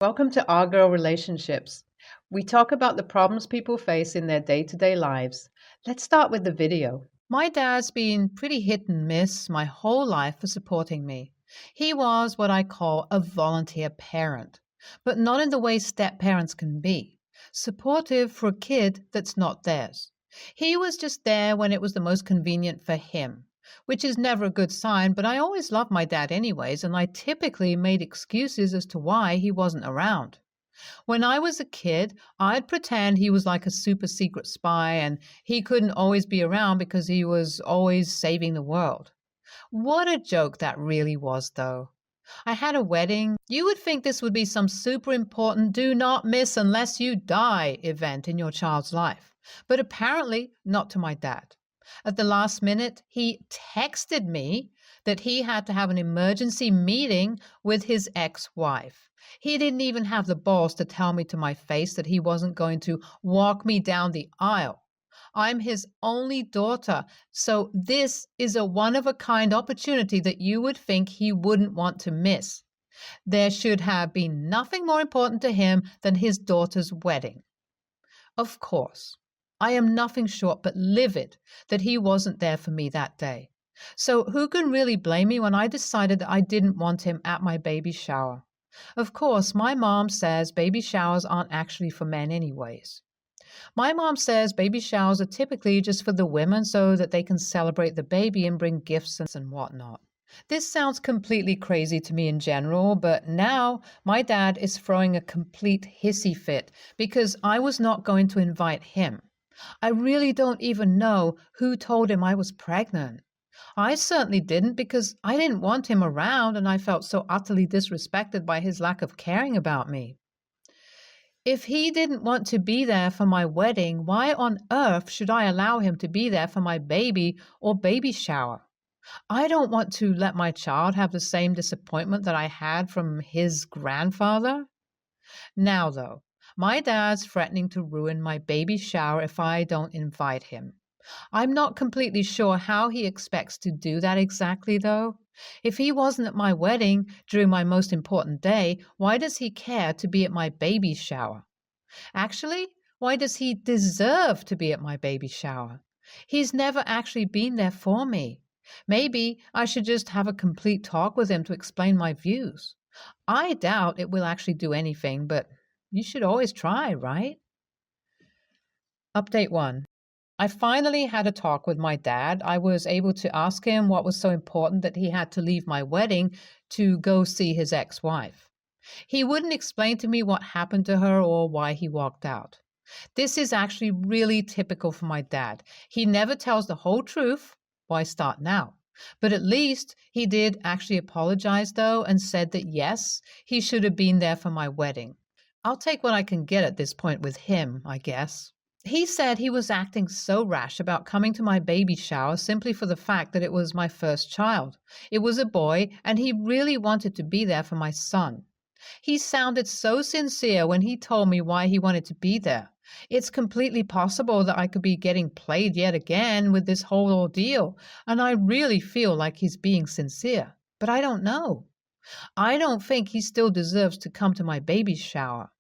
Welcome to Our Girl Relationships. We talk about the problems people face in their day-to-day lives. Let's start with the video. My dad's been pretty hit and miss my whole life for supporting me. He was what I call a volunteer parent, but not in the way step parents can be. Supportive for a kid that's not theirs. He was just there when it was the most convenient for him, which is never a good sign, but I always loved my dad anyways, and I typically made excuses as to why he wasn't around. When I was a kid, I'd pretend he was like a super secret spy and he couldn't always be around because he was always saving the world. What a joke that really was, though. I had a wedding. You would think this would be some super important do not miss unless you die event in your child's life, but apparently not to my dad. At the last minute, he texted me that he had to have an emergency meeting with his ex-wife. He didn't even have the balls to tell me to my face that he wasn't going to walk me down the aisle. I'm his only daughter, so this is a one-of-a-kind opportunity that you would think he wouldn't want to miss. There should have been nothing more important to him than his daughter's wedding. Of course, I am nothing short but livid that he wasn't there for me that day. So who can really blame me when I decided that I didn't want him at my baby shower? Of course, my mom says baby showers aren't actually for men anyways. My mom says baby showers are typically just for the women so that they can celebrate the baby and bring gifts and whatnot. This sounds completely crazy to me in general, but now my dad is throwing a complete hissy fit because I was not going to invite him. I really don't even know who told him I was pregnant. I certainly didn't because I didn't want him around and I felt so utterly disrespected by his lack of caring about me. If he didn't want to be there for my wedding, why on earth should I allow him to be there for my baby or baby shower? I don't want to let my child have the same disappointment that I had from his grandfather. Now, though, my dad's threatening to ruin my baby shower if I don't invite him. I'm not completely sure how he expects to do that exactly, though. If he wasn't at my wedding during my most important day, why does he care to be at my baby shower? Actually, why does he deserve to be at my baby shower? He's never actually been there for me. Maybe I should just have a complete talk with him to explain my views. I doubt it will actually do anything, but you should always try, right? Update 1. I finally had a talk with my dad. I was able to ask him what was so important that he had to leave my wedding to go see his ex-wife. He wouldn't explain to me what happened to her or why he walked out. This is actually really typical for my dad. He never tells the whole truth. Why start now? But at least he did actually apologize, though, and said that yes, he should have been there for my wedding. I'll take what I can get at this point with him, I guess. He said he was acting so rash about coming to my baby shower simply for the fact that it was my first child. It was a boy, and he really wanted to be there for my son. He sounded so sincere when he told me why he wanted to be there. It's completely possible that I could be getting played yet again with this whole ordeal, and I really feel like he's being sincere. But I don't know. I don't think he still deserves to come to my baby shower.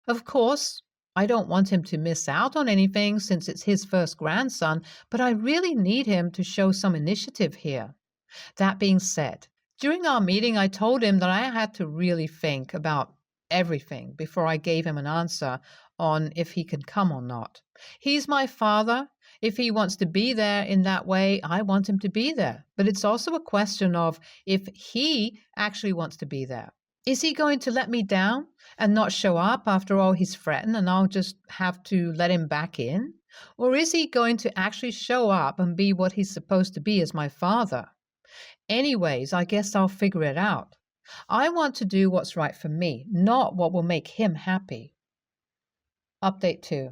Of course, I don't want him to miss out on anything since it's his first grandson, but I really need him to show some initiative here. That being said, during our meeting, I told him that I had to really think about everything before I gave him an answer on if he can come or not. He's my father. If he wants to be there in that way, I want him to be there. But it's also a question of if he actually wants to be there. Is he going to let me down and not show up after all he's threatened and I'll just have to let him back in? Or is he going to actually show up and be what he's supposed to be as my father? Anyways, I guess I'll figure it out. I want to do what's right for me, not what will make him happy. Update 2.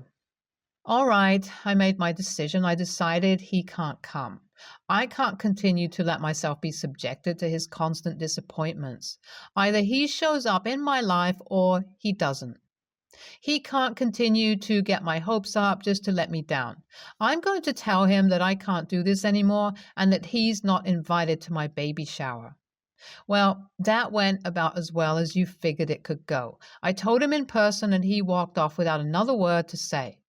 All right, I made my decision. I decided he can't come. I can't continue to let myself be subjected to his constant disappointments. Either he shows up in my life or he doesn't. He can't continue to get my hopes up just to let me down. I'm going to tell him that I can't do this anymore and that he's not invited to my baby shower. Well, that went about as well as you figured it could go. I told him in person and he walked off without another word to say.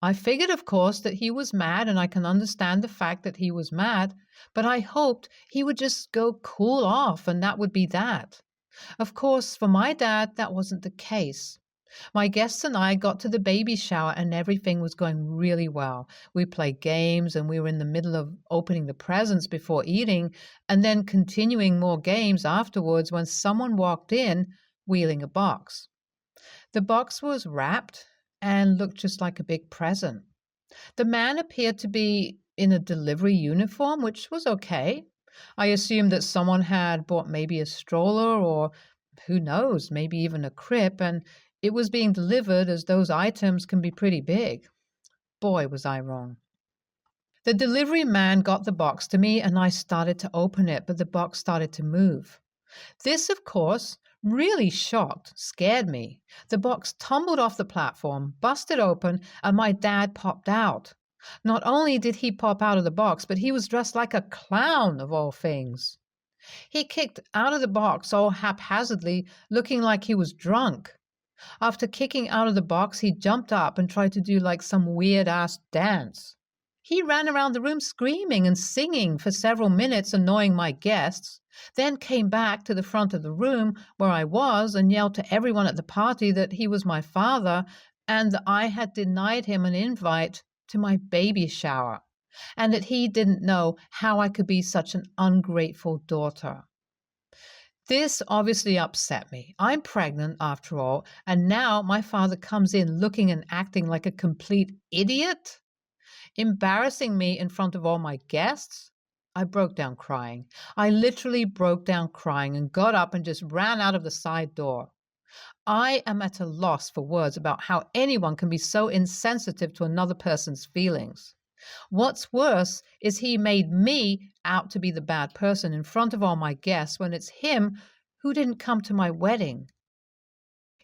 I figured, of course, that he was mad, and I can understand the fact that he was mad, but I hoped he would just go cool off and that would be that. Of course, for my dad, that wasn't the case. My guests and I got to the baby shower and everything was going really well. We played games and we were in the middle of opening the presents before eating and then continuing more games afterwards when someone walked in wheeling a box. The box was wrapped and looked just like a big present. The man appeared to be in a delivery uniform, which was okay. I assumed that someone had bought maybe a stroller or who knows, maybe even a crib, and it was being delivered as those items can be pretty big. Boy, was I wrong. The delivery man got the box to me and I started to open it, but the box started to move. This, of course, really scared me. The box tumbled off the platform, busted open, and my dad popped out. Not only did he pop out of the box, but he was dressed like a clown, of all things. He kicked out of the box all haphazardly, looking like he was drunk. After kicking out of the box, he jumped up and tried to do like some weird-ass dance. He ran around the room screaming and singing for several minutes, annoying my guests, then came back to the front of the room where I was and yelled to everyone at the party that he was my father and that I had denied him an invite to my baby shower, and that he didn't know how I could be such an ungrateful daughter. This obviously upset me. I'm pregnant, after all, and now my father comes in looking and acting like a complete idiot, embarrassing me in front of all my guests. I broke down crying. I literally broke down crying and got up and just ran out of the side door. I am at a loss for words about how anyone can be so insensitive to another person's feelings. What's worse is he made me out to be the bad person in front of all my guests when it's him who didn't come to my wedding.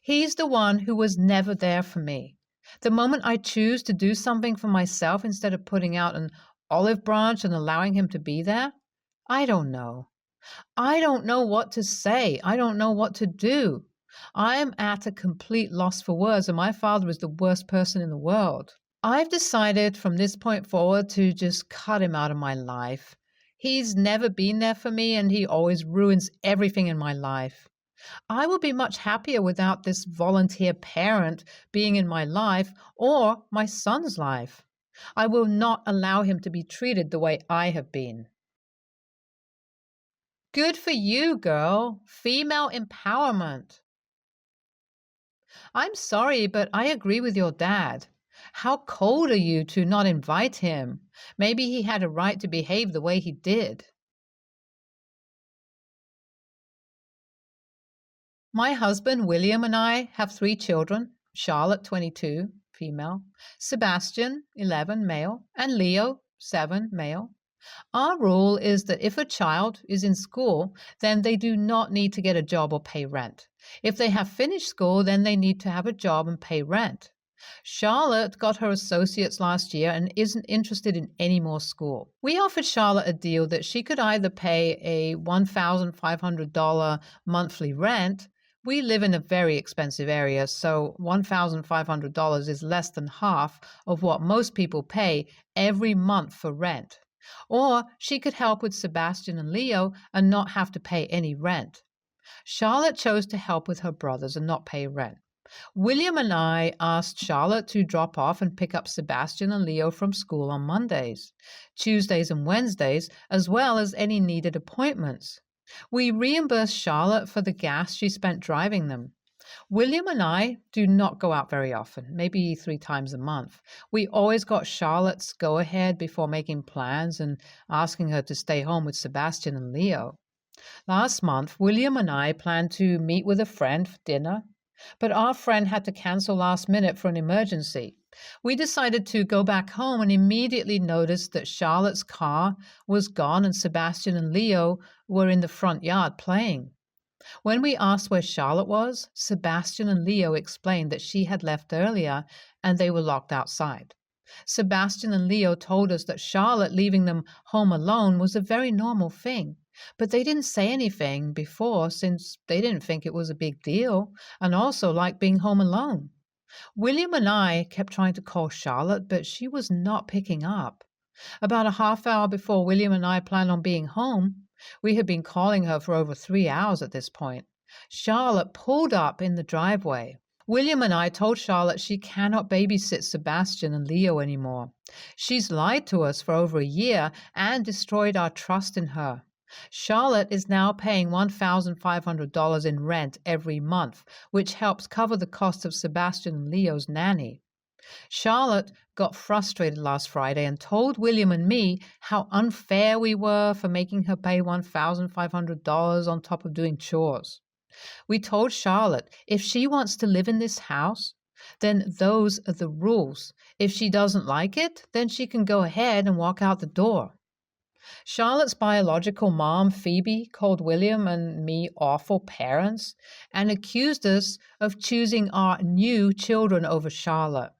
He's the one who was never there for me. The moment I choose to do something for myself instead of putting out an olive branch and allowing him to be there, I don't know. I don't know what to say. I don't know what to do. I am at a complete loss for words, and my father is the worst person in the world. I've decided from this point forward to just cut him out of my life. He's never been there for me, and he always ruins everything in my life. I will be much happier without this volunteer parent being in my life or my son's life. I will not allow him to be treated the way I have been. Good for you, girl. Female empowerment. I'm sorry, but I agree with your dad. How cold are you to not invite him? Maybe he had a right to behave the way he did. My husband, William, and I have 3 children, Charlotte, 22, female, Sebastian, 11, male, and Leo, 7, male. Our rule is that if a child is in school, then they do not need to get a job or pay rent. If they have finished school, then they need to have a job and pay rent. Charlotte got her associates last year and isn't interested in any more school. We offered Charlotte a deal that she could either pay a $1,500 monthly rent. We live in a very expensive area, so $1,500 is less than half of what most people pay every month for rent. Or she could help with Sebastian and Leo and not have to pay any rent. Charlotte chose to help with her brothers and not pay rent. William and I asked Charlotte to drop off and pick up Sebastian and Leo from school on Mondays, Tuesdays and Wednesdays, as well as any needed appointments. We reimbursed Charlotte for the gas she spent driving them. William and I do not go out very often, maybe 3 times a month. We always got Charlotte's go-ahead before making plans and asking her to stay home with Sebastian and Leo. Last month, William and I planned to meet with a friend for dinner, but our friend had to cancel last minute for an emergency. We decided to go back home and immediately noticed that Charlotte's car was gone and Sebastian and Leo were in the front yard playing. When we asked where Charlotte was, Sebastian and Leo explained that she had left earlier and they were locked outside. Sebastian and Leo told us that Charlotte leaving them home alone was a very normal thing. But they didn't say anything before since they didn't think it was a big deal and also liked being home alone. William and I kept trying to call Charlotte, but she was not picking up. About a half hour before William and I planned on being home, we had been calling her for over 3 hours at this point. Charlotte pulled up in the driveway. William and I told Charlotte she cannot babysit Sebastian and Leo anymore. She's lied to us for over a year and destroyed our trust in her. Charlotte is now paying $1,500 in rent every month, which helps cover the cost of Sebastian and Leo's nanny. Charlotte got frustrated last Friday and told William and me how unfair we were for making her pay $1,500 on top of doing chores. We told Charlotte if she wants to live in this house, then those are the rules. If she doesn't like it, then she can go ahead and walk out the door. Charlotte's biological mom, Phoebe, called William and me awful parents and accused us of choosing our new children over Charlotte.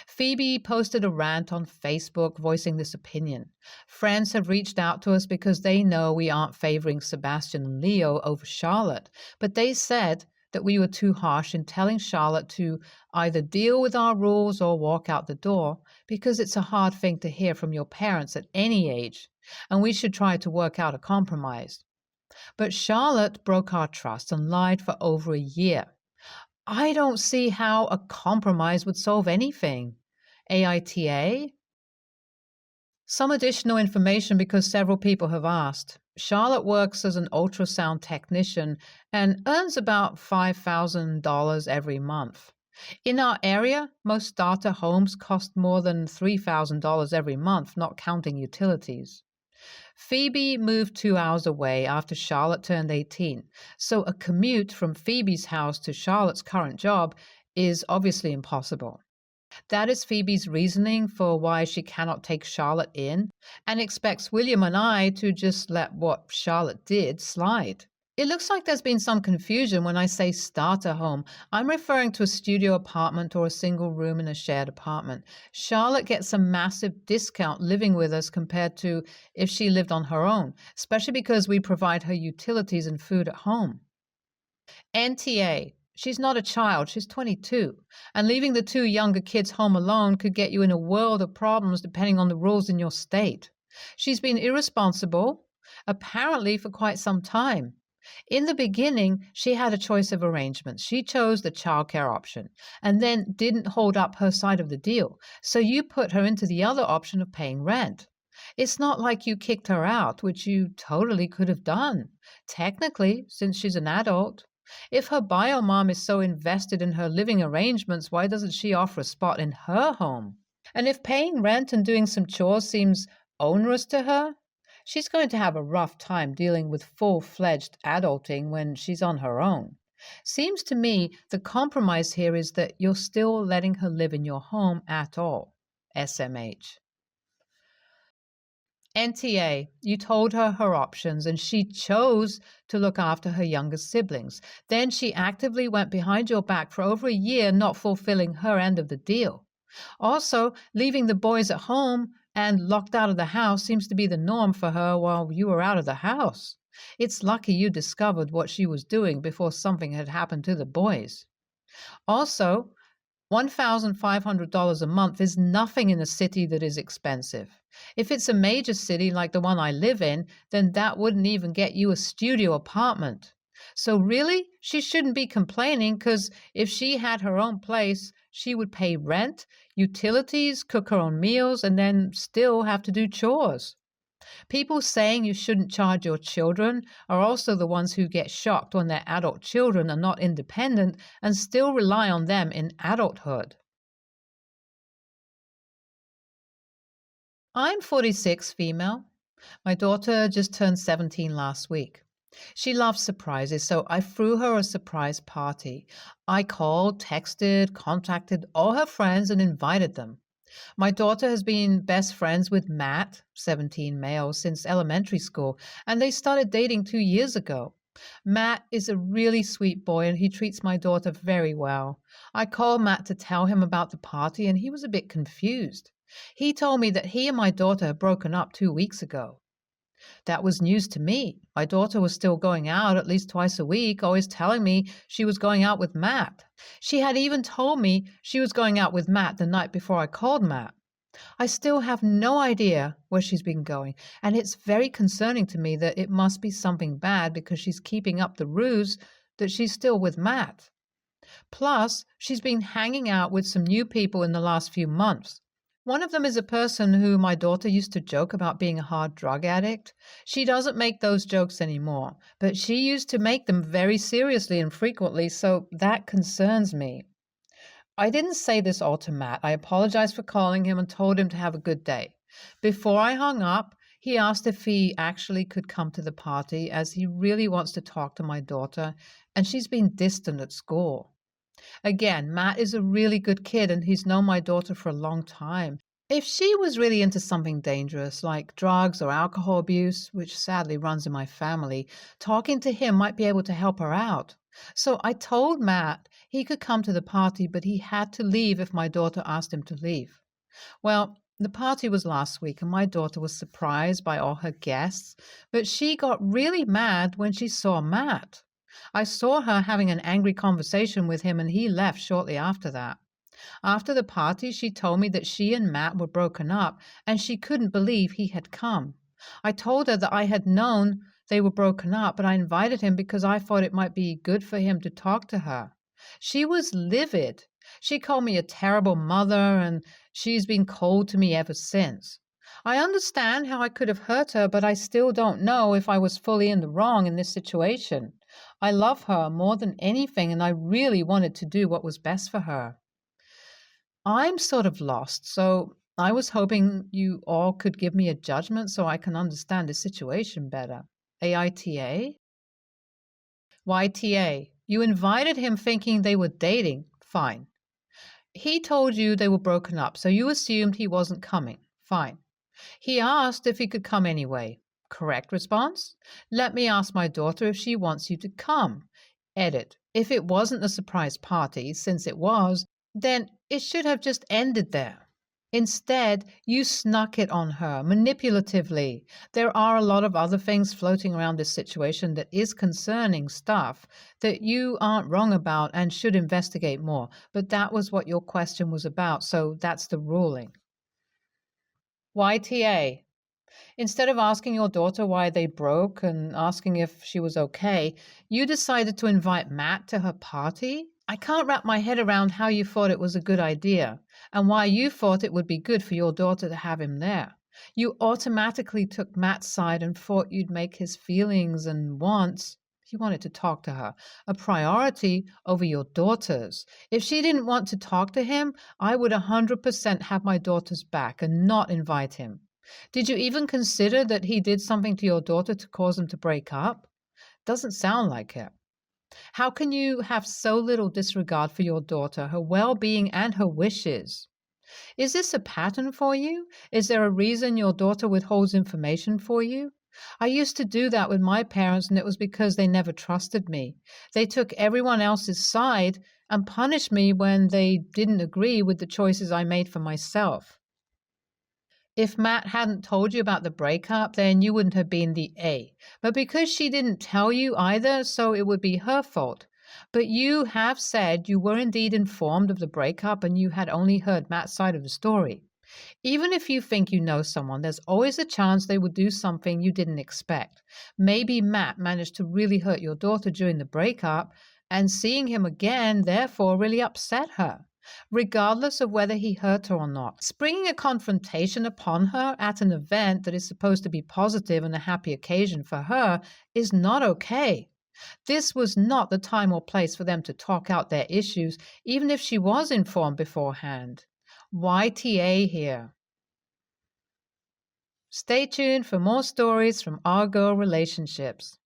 Phoebe posted a rant on Facebook voicing this opinion. Friends have reached out to us because they know we aren't favoring Sebastian and Leo over Charlotte, but they said that we were too harsh in telling Charlotte to either deal with our rules or walk out the door because it's a hard thing to hear from your parents at any age, and we should try to work out a compromise. But Charlotte broke our trust and lied for over a year. I don't see how a compromise would solve anything. AITA? Some additional information because several people have asked. Charlotte works as an ultrasound technician and earns about $5,000 every month. In our area, most starter homes cost more than $3,000 every month, not counting utilities. Phoebe moved 2 hours away after Charlotte turned 18, so a commute from Phoebe's house to Charlotte's current job is obviously impossible. That is Phoebe's reasoning for why she cannot take Charlotte in and expects William and I to just let what Charlotte did slide. It looks like there's been some confusion when I say starter home. I'm referring to a studio apartment or a single room in a shared apartment. Charlotte gets a massive discount living with us compared to if she lived on her own, especially because we provide her utilities and food at home. NTA. She's not a child, she's 22, and leaving the two younger kids home alone could get you in a world of problems depending on the rules in your state. She's been irresponsible, apparently for quite some time. In the beginning, she had a choice of arrangements. She chose the childcare option and then didn't hold up her side of the deal. So you put her into the other option of paying rent. It's not like you kicked her out, which you totally could have done. Technically, since she's an adult. If her bio mom is so invested in her living arrangements, why doesn't she offer a spot in her home? And if paying rent and doing some chores seems onerous to her, she's going to have a rough time dealing with full-fledged adulting when she's on her own. Seems to me the compromise here is that you're still letting her live in your home at all. SMH. NTA, you told her her options and she chose to look after her younger siblings. Then she actively went behind your back for over a year, not fulfilling her end of the deal. Also, leaving the boys at home and locked out of the house seems to be the norm for her while you were out of the house. It's lucky you discovered what she was doing before something had happened to the boys. Also, $1,500 a month is nothing in a city that is expensive. If it's a major city like the one I live in, then that wouldn't even get you a studio apartment. So really, she shouldn't be complaining because if she had her own place, she would pay rent, utilities, cook her own meals, and then still have to do chores. People saying you shouldn't charge your children are also the ones who get shocked when their adult children are not independent and still rely on them in adulthood. I'm 46, female. My daughter just turned 17 last week. She loves surprises, so I threw her a surprise party. I called, texted, contacted all her friends and invited them. My daughter has been best friends with Matt, 17 male, since elementary school, and they started dating 2 years ago. Matt is a really sweet boy and he treats my daughter very well. I called Matt to tell him about the party and he was a bit confused. He told me that he and my daughter had broken up 2 weeks ago. That was news to me. My daughter was still going out at least twice a week, always telling me she was going out with Matt. She had even told me she was going out with Matt the night before I called Matt. I still have no idea where she's been going, and it's very concerning to me that it must be something bad because she's keeping up the ruse that she's still with Matt. Plus, she's been hanging out with some new people in the last few months. One of them is a person who my daughter used to joke about being a hard drug addict. She doesn't make those jokes anymore, but she used to make them very seriously and frequently, so that concerns me. I didn't say this all to Matt. I apologized for calling him and told him to have a good day. Before I hung up, he asked if he actually could come to the party as he really wants to talk to my daughter, and she's been distant at school. Again, Matt is a really good kid and he's known my daughter for a long time. If she was really into something dangerous like drugs or alcohol abuse, which sadly runs in my family, talking to him might be able to help her out. So I told Matt he could come to the party, but he had to leave if my daughter asked him to leave. Well, the party was last week and my daughter was surprised by all her guests, but she got really mad when she saw Matt. I saw her having an angry conversation with him and he left shortly after that. After the party, she told me that she and Matt were broken up and she couldn't believe he had come. I told her that I had known they were broken up, but I invited him because I thought it might be good for him to talk to her. She was livid. She called me a terrible mother and she's been cold to me ever since. I understand how I could have hurt her, but I still don't know if I was fully in the wrong in this situation. I love her more than anything, and I really wanted to do what was best for her. I'm sort of lost, so I was hoping you all could give me a judgment so I can understand the situation better. AITA? YTA. You invited him thinking they were dating. Fine. He told you they were broken up, so you assumed he wasn't coming. Fine. He asked if he could come anyway. Correct response? Let me ask my daughter if she wants you to come. Edit. If it wasn't a surprise party, since it was, then it should have just ended there. Instead, you snuck it on her manipulatively. There are a lot of other things floating around this situation that is concerning stuff that you aren't wrong about and should investigate more. But that was what your question was about, so that's the ruling. YTA. Instead of asking your daughter why they broke and asking if she was okay, you decided to invite Matt to her party? I can't wrap my head around how you thought it was a good idea and why you thought it would be good for your daughter to have him there. You automatically took Matt's side and thought you'd make his feelings and wants, he wanted to talk to her, a priority over your daughter's. If she didn't want to talk to him, I would 100% have my daughter's back and not invite him. Did you even consider that he did something to your daughter to cause them to break up? Doesn't sound like it. How can you have so little disregard for your daughter, her well-being, and her wishes? Is this a pattern for you? Is there a reason your daughter withholds information for you? I used to do that with my parents, and it was because they never trusted me. They took everyone else's side and punished me when they didn't agree with the choices I made for myself. If Matt hadn't told you about the breakup, then you wouldn't have been the A. But because she didn't tell you either, so it would be her fault. But you have said you were indeed informed of the breakup and you had only heard Matt's side of the story. Even if you think you know someone, there's always a chance they would do something you didn't expect. Maybe Matt managed to really hurt your daughter during the breakup, and seeing him again therefore really upset her. Regardless of whether he hurt her or not, springing a confrontation upon her at an event that is supposed to be positive and a happy occasion for her is not okay. This was not the time or place for them to talk out their issues, even if she was informed beforehand. YTA here. Stay tuned for more stories from our girl relationships.